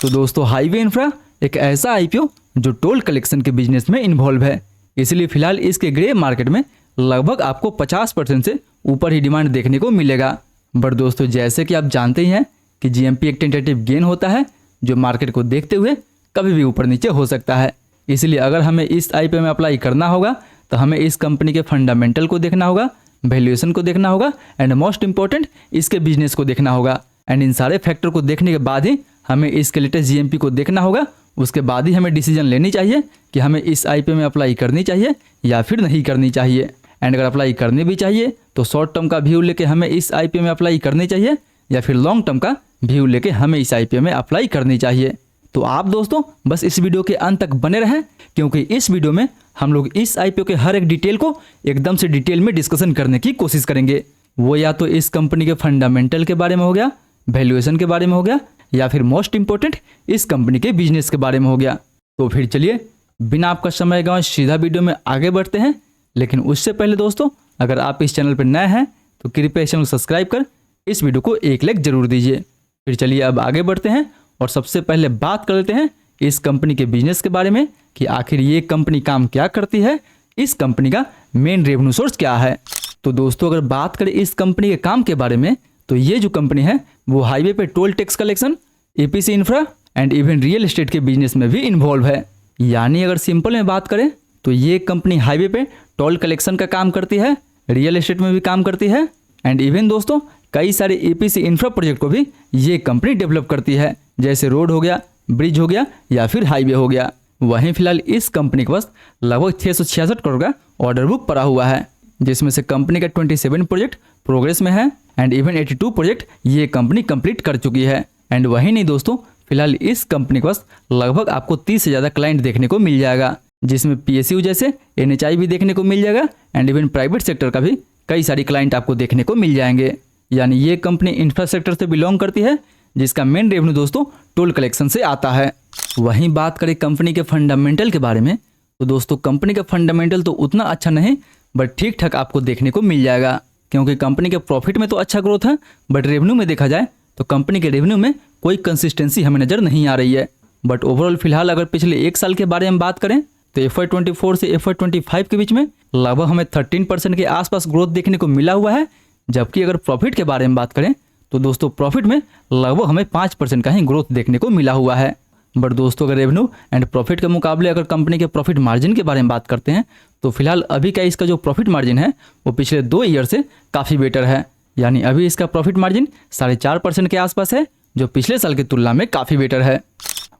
तो दोस्तों highway infra एक ऐसा आईपीओ जो टोल कलेक्शन के बिजनेस में इन्वॉल्व है, इसलिए फिलहाल इसके ग्रे मार्केट में लगभग आपको 50% से ऊपर ही डिमांड देखने को मिलेगा। बट दोस्तों जैसे कि आप जानते ही हैं कि जीएमपी एक टेंटेटिव गेन होता है जो मार्केट को देखते हुए कभी भी ऊपर नीचे हो सकता है। इसलिए अगर हमें इस आईपीओ में अप्लाई करना होगा तो हमें इस कंपनी के फंडामेंटल को देखना होगा, वैल्यूएशन को देखना होगा एंड मोस्ट इंपॉर्टेंट इसके बिजनेस को देखना होगा। एंड इन सारे फैक्टर को देखने के बाद ही हमें इसके लेटेस्ट जीएमपी को देखना होगा। उसके बाद ही हमें डिसीजन लेनी चाहिए कि हमें इस आईपीओ में अप्लाई करनी चाहिए या फिर नहीं करनी चाहिए। एंड अगर अप्लाई करनी भी चाहिए तो शॉर्ट टर्म का व्यू लेके हमें इस आईपीओ में अप्लाई करनी चाहिए या फिर लॉन्ग टर्म का व्यू लेके हमें इस आईपीओ में अप्लाई करनी चाहिए। तो आप दोस्तों बस इस वीडियो के अंत तक बने रहें, क्योंकि इस वीडियो में हम लोग इस आईपीओ के हर एक डिटेल को एकदम से डिटेल में डिस्कशन करने की कोशिश करेंगे। वो या तो इस कंपनी के फंडामेंटल के बारे में हो गया, वैल्यूएशन के बारे में हो गया, या फिर मोस्ट इंपॉर्टेंट इस कंपनी के बिजनेस के बारे में हो गया। तो फिर चलिए बिना आपका समय गंवाए सीधा वीडियो में आगे बढ़ते हैं। लेकिन उससे पहले दोस्तों अगर आप इस चैनल पर नए हैं तो कृपया इस चैनल को सब्सक्राइब कर इस वीडियो को एक लाइक जरूर दीजिए। फिर चलिए अब आगे बढ़ते हैं और सबसे पहले बात कर लेते हैं इस कंपनी के बिजनेस के बारे में कि आखिर ये कंपनी काम क्या करती है, इस कंपनी का मेन रेवेन्यू सोर्स क्या है। तो दोस्तों अगर बात करें इस कंपनी के काम के बारे में तो ये जो कंपनी है वो हाईवे पे toll tax collection, APC infra and even real estate के बिजनेस में भी इन्वॉल्व है। यानी अगर सिंपल में बात करें तो ये कंपनी हाईवे पे टोल कलेक्शन का काम करती है, रियल एस्टेट में भी काम करती है एंड इवन दोस्तों कई सारे एपीसी इंफ्रा प्रोजेक्ट को भी ये कंपनी डेवलप करती है, जैसे रोड हो गया, ब्रिज हो गया या फिर हाईवे हो गया। वहीं फिलहाल इस कंपनी के पास लगभग 666 करोड़ का ऑर्डर बुक पड़ा हुआ है, जिसमें से कंपनी का 27 प्रोजेक्ट प्रोग्रेस में है एंड इवन 82 प्रोजेक्ट ये कंपनी कंप्लीट कर चुकी है। एंड वहीं नहीं दोस्तों फिलहाल इस कंपनी के पास लगभग आपको 30 से ज़्यादा क्लाइंट देखने को मिल जाएगा, जिसमें पीएसयू जैसे एनएचआई भी देखने को मिल जाएगा एंड इवन प्राइवेट सेक्टर का भी कई सारी क्लाइंट आपको देखने को मिल जाएंगे। यानी ये कंपनी इंफ्रास्ट्रक्चर से बिलोंग करती है, जिसका मेन रेवेन्यू दोस्तों टोल कलेक्शन से आता है। वहीं बात करें कंपनी के फंडामेंटल के बारे में तो दोस्तों कंपनी का फंडामेंटल तो उतना अच्छा नहीं बट ठीक ठाक आपको देखने को मिल जाएगा, क्योंकि कंपनी के प्रॉफिट में तो अच्छा ग्रोथ है बट रेवेन्यू में देखा जाए तो कंपनी के रेवेन्यू में कोई कंसिस्टेंसी हमें नजर नहीं आ रही है। बट ओवरऑल फिलहाल अगर पिछले एक साल के बारे में बात करें तो FY24 से FY25 के बीच में लगभग हमें 13% के आसपास ग्रोथ देखने को मिला हुआ है। जबकि अगर प्रॉफिट के बारे में बात करें तो दोस्तों प्रॉफिट में लगभग हमें 5% का ही ग्रोथ देखने को मिला हुआ है। बट दोस्तों अगर रेवेन्यू एंड प्रॉफिट के मुकाबले अगर कंपनी के प्रॉफिट मार्जिन के बारे में बात करते हैं तो फिलहाल अभी का इसका जो प्रॉफिट मार्जिन है वो पिछले 2 ईयर से काफ़ी बेटर है। यानी अभी इसका प्रॉफिट मार्जिन 4.5% के आसपास है, जो पिछले साल की तुलना में काफ़ी बेटर है।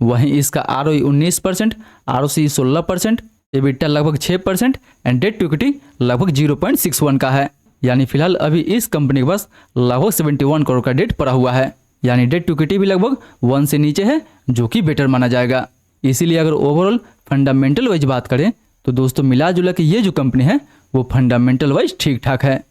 वहीं इसका ROE 19%, ROCE 16%, EBITDA लगभग 6% एंड डेट टू इक्विटी लगभग 0.61 का है। यानी फिलहाल अभी इस कंपनी के पास लगभग 71 करोड़ का डेट पड़ा हुआ है। यानी डेट टू इक्विटी भी लगभग 1 से नीचे है, जो कि बेटर माना जाएगा। इसीलिए अगर ओवरऑल फंडामेंटल वाइज बात करें तो दोस्तों मिला जुला के ये जो कंपनी है वो फंडामेंटल वाइज ठीक ठाक है।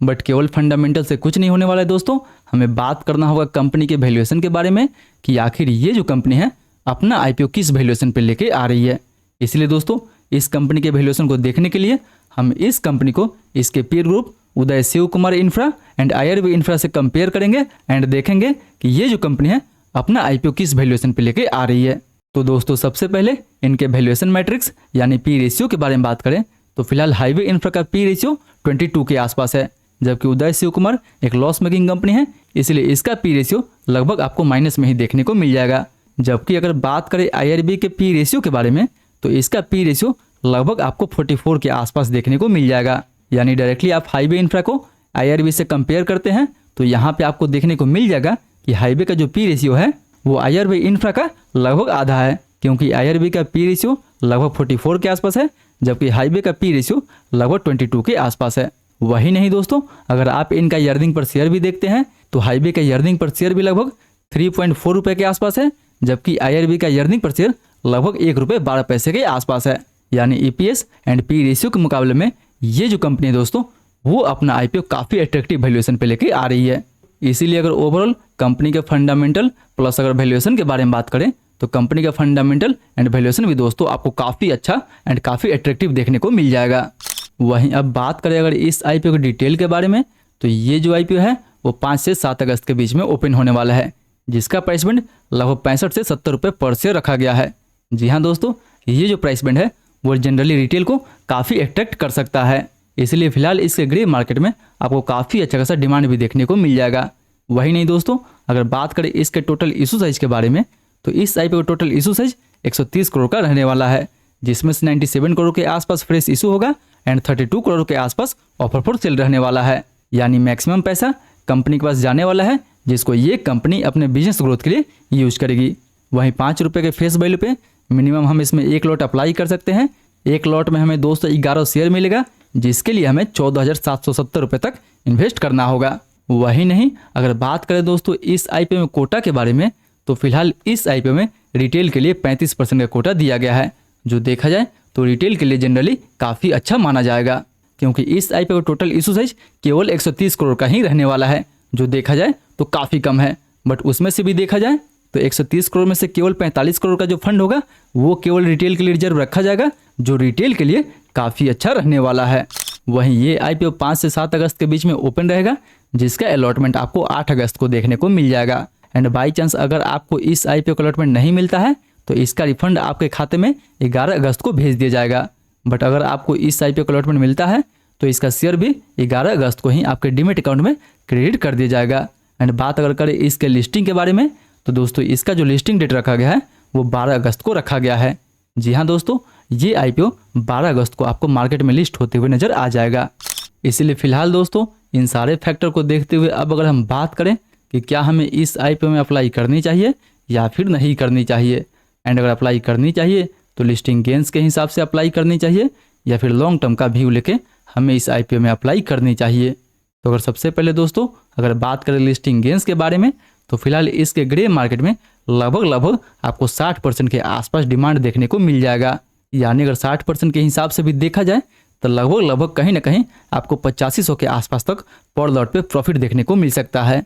बट केवल फंडामेंटल से कुछ नहीं होने वाला है दोस्तों, हमें बात करना होगा कंपनी के वैल्यूएशन के बारे में कि आखिर ये जो कंपनी है अपना आईपीओ किस वैल्यूएशन पे लेके आ रही है। इसलिए दोस्तों इस कंपनी के वैल्यूएशन को देखने के लिए हम इस कंपनी को इसके peer group Uday Shiv Kumar infra and IRB infra से कंपेयर करेंगे एंड देखेंगे कि ये जो कंपनी है अपना आईपीओ किस वैल्यूएशन पे लेके आ रही है। तो दोस्तों सबसे पहले इनके वैल्यूएशन मैट्रिक्स यानी पी रेशियो के बारे में बात करें तो फिलहाल हाईवे इंफ्रा का पी रेशियो 22 के आसपास है, जबकि उदय शिव कुमार एक लॉस मेकिंग कंपनी है, इसलिए इसका पी रेशियो लगभग आपको माइनस में ही देखने को मिल जाएगा। जबकि अगर बात करें IRB के पी रेशियो के बारे में तो इसका पी रेशियो लगभग आपको 44 के आसपास देखने को मिल जाएगा। यानी डायरेक्टली आप हाईवे इंफ्रा को IRB से कंपेयर करते हैं तो यहाँ पे आपको देखने को मिल जाएगा कि हाईवे का जो पी रेशियो है वो IRB इंफ्रा का लगभग आधा है, क्योंकि IRB का पी रेशियो लगभग 44 के आसपास है, जबकि हाईवे का पी रेशियो लगभग 22 के आसपास है। वही नहीं दोस्तों अगर आप इनका अर्निंग पर शेयर भी देखते हैं तो हाईवे का अर्निंग पर शेयर भी लगभग 3.4 रुपये के आसपास है, जबकि IRB का अर्निंग पर शेयर लगभग ₹1.12 के आसपास है। यानी EPS एंड पी रेशियो के मुकाबले में ये जो कंपनी है दोस्तों वो अपना आईपीओ काफ़ी अट्रैक्टिव वैल्यूएशन पे लेके आ रही है। इसीलिए अगर ओवरऑल कंपनी के फंडामेंटल प्लस अगर वैल्यूएशन के बारे में बात करें तो कंपनी का फंडामेंटल एंड वैल्यूएशन भी दोस्तों आपको काफ़ी अच्छा एंड काफ़ी अट्रैक्टिव देखने को मिल जाएगा। वहीं अब बात करें अगर इस आईपीओ के डिटेल के बारे में तो ये जो आईपीओ है वो 5 से 7 अगस्त के बीच में ओपन होने वाला है, जिसका प्राइस बैंड लगभग 65 से 70 रुपये पर शेयर रखा गया है। जी हाँ दोस्तों, ये जो प्राइस बैंड है वो जनरली रिटेल को काफ़ी अट्रैक्ट कर सकता है, इसलिए फिलहाल इसके ग्रे मार्केट में आपको काफ़ी अच्छा खासा डिमांड भी देखने को मिल जाएगा। वही नहीं दोस्तों, अगर बात करें इसके टोटल इशू साइज के बारे में, तो इस आईपीओ का टोटल इशू साइज 130 करोड़ का रहने वाला है, जिसमें से 97 करोड़ के आसपास फ्रेश इशू होगा एंड 32 करोड़ के आसपास ऑफर फॉर सेल रहने वाला है। यानी मैक्सिमम पैसा कंपनी के पास जाने वाला है, जिसको ये कंपनी अपने बिजनेस ग्रोथ के लिए यूज करेगी। वहीं 5 रुपये के फेस वैल्यू पे मिनिमम हम इसमें 1 लॉट अप्लाई कर सकते हैं। 1 लॉट में हमें 211 शेयर मिलेगा, जिसके लिए हमें 14,770 रुपये तक इन्वेस्ट करना होगा। वही नहीं, अगर बात करें दोस्तों इस आईपीओ में कोटा के बारे में, तो फिलहाल इस आईपीओ में रिटेल के लिए 35% का कोटा दिया गया है, जो देखा जाए तो रिटेल के लिए जनरली काफ़ी अच्छा माना जाएगा, क्योंकि इस आईपीओ का टोटल इशू साइज केवल 130 करोड़ का ही रहने वाला है, जो देखा जाए तो काफ़ी कम है। बट उसमें से भी देखा जाए तो 130 करोड़ में से केवल 45 करोड़ का जो फंड होगा वो केवल रिटेल के लिए रिजर्व रखा जाएगा, जो रिटेल के लिए काफ़ी अच्छा रहने वाला है। वहीं ये आईपीओ 5 से 7 अगस्त के बीच में ओपन रहेगा, जिसका अलॉटमेंट आपको 8 अगस्त को देखने को मिल जाएगा। एंड बाई चांस अगर आपको इस आईपीओ का अलॉटमेंट नहीं मिलता है तो इसका रिफंड आपके खाते में 11 अगस्त को भेज दिया जाएगा। बट अगर आपको इस आईपीओ का अलॉटमेंट मिलता है तो इसका शेयर भी 11 अगस्त को ही आपके डीमेट अकाउंट में क्रेडिट कर दिया जाएगा। एंड बात अगर करें इसके लिस्टिंग के बारे में, तो दोस्तों इसका जो लिस्टिंग डेट रखा गया है वो 12 अगस्त को रखा गया है। जी हाँ दोस्तों, ये आईपीओ 12 अगस्त को आपको मार्केट में लिस्ट होते हुए नजर आ जाएगा। इसीलिए फिलहाल दोस्तों इन सारे फैक्टर को देखते हुए अब अगर हम बात करें कि क्या हमें इस आईपीओ में अप्लाई करनी चाहिए या फिर नहीं करनी चाहिए, एंड अगर अप्लाई करनी चाहिए तो लिस्टिंग गेंस के हिसाब से अप्लाई करनी चाहिए या फिर लॉन्ग टर्म का व्यू लेके हमें इस आईपीओ में अप्लाई करनी चाहिए। तो अगर सबसे पहले दोस्तों अगर बात करें लिस्टिंग गेंस के बारे में, तो फिलहाल इसके ग्रे मार्केट में लगभग आपको 60% के आसपास डिमांड देखने को मिल जाएगा। यानी अगर 60% के हिसाब से भी देखा जाए तो लगभग कहीं ना कहीं आपको 8500 के आसपास तक पर लॉट पे प्रॉफिट देखने को मिल सकता है।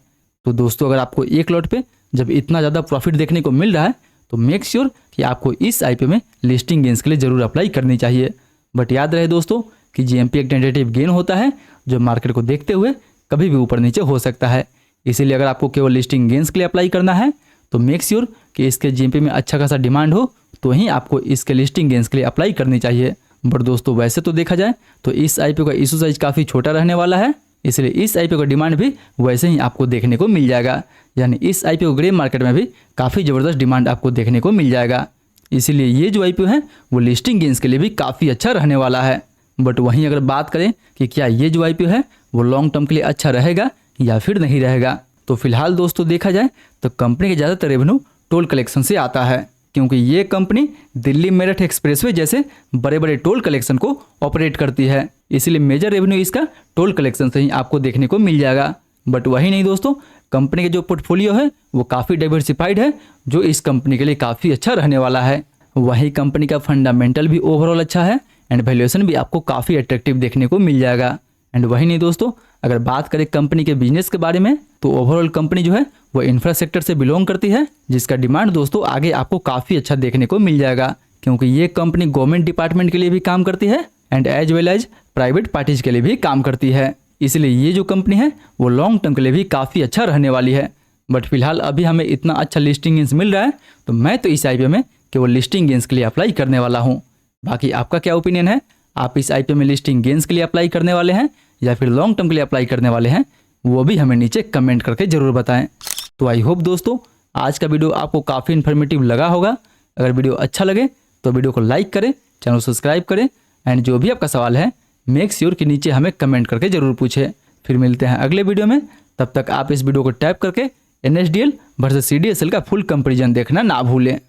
तो दोस्तों अगर आपको 1 लॉट पे जब इतना ज़्यादा प्रॉफिट देखने को मिल रहा है तो मेक श्योर कि आपको इस आईपीओ में लिस्टिंग गेंस के लिए ज़रूर अप्लाई करनी चाहिए। बट याद रहे दोस्तों कि जीएमपी एक टेंटेटिव गेन होता है, जो मार्केट को देखते हुए कभी भी ऊपर नीचे हो सकता है। इसीलिए अगर आपको केवल लिस्टिंग गेंस के लिए अप्लाई करना है तो मेक श्योर कि इसके जीएमपी में अच्छा खासा डिमांड हो तो ही आपको इसके लिस्टिंग गेंस के लिए अप्लाई करनी चाहिए। बट दोस्तों वैसे तो देखा जाए तो इस आईपीओ का इशू साइज काफ़ी छोटा रहने वाला है, इसलिए इस आईपीओ का डिमांड भी वैसे ही आपको देखने को मिल जाएगा। यानी इस आईपीओ ग्रे मार्केट में भी काफ़ी ज़बरदस्त डिमांड आपको देखने को मिल जाएगा। इसीलिए ये जो आईपीओ है वो लिस्टिंग गेंस के लिए भी काफ़ी अच्छा रहने वाला है। बट वहीं अगर बात करें कि क्या ये जो आईपीओ है वो लॉन्ग टर्म के लिए अच्छा रहेगा या फिर नहीं रहेगा, तो फिलहाल दोस्तों देखा जाए तो कंपनी के ज़्यादातर रेवेन्यू टोल कलेक्शन से आता है, क्योंकि ये कंपनी दिल्ली मेरठ एक्सप्रेसवे जैसे बड़े बड़े टोल कलेक्शन को ऑपरेट करती है। इसीलिए मेजर रेवेन्यू इसका टोल कलेक्शन से ही आपको देखने को मिल जाएगा। बट वही नहीं दोस्तों, कंपनी के जो पोर्टफोलियो है वो काफ़ी डाइवर्सिफाइड है, जो इस कंपनी के लिए काफ़ी अच्छा रहने वाला है। वही कंपनी का फंडामेंटल भी ओवरऑल अच्छा है एंड वैल्यूएशन भी आपको काफ़ी अट्रैक्टिव देखने को मिल जाएगा। एंड वही नहीं दोस्तों, अगर बात करें कंपनी के बिजनेस के बारे में, तो ओवरऑल कंपनी जो है वो इंफ्रास्ट्रक्चर से बिलोंग करती है, जिसका डिमांड दोस्तों आगे आपको काफ़ी अच्छा देखने को मिल जाएगा, क्योंकि ये कंपनी गवर्नमेंट डिपार्टमेंट के लिए भी काम करती है and as well as private parties के लिए भी काम करती है। इसलिए ये जो कंपनी है वो लॉन्ग टर्म के लिए भी काफ़ी अच्छा रहने वाली है। बट फिलहाल अभी हमें इतना अच्छा लिस्टिंग गेंस मिल रहा है तो मैं तो इस आईपीओ में केवल लिस्टिंग गेंस के लिए अप्लाई करने वाला हूँ। बाकी आपका क्या ओपिनियन है? आप इस आईपीओ में लिस्टिंग गेंस के लिए अप्लाई करने वाले हैं या फिर लॉन्ग टर्म के लिए अप्लाई करने वाले हैं, वो भी हमें नीचे कमेंट करके ज़रूर बताएं। तो आई होप दोस्तों आज का वीडियो आपको काफ़ी इन्फॉर्मेटिव लगा होगा। अगर वीडियो अच्छा लगे तो वीडियो को लाइक करें, चैनल सब्सक्राइब करें एंड जो भी आपका सवाल है मेक श्योर कि नीचे हमें कमेंट करके ज़रूर पूछें। फिर मिलते हैं अगले वीडियो में, तब तक आप इस वीडियो को टैप करके NSDL वर्सेस CDSL का फुल कंपेरिजन देखना ना भूलें।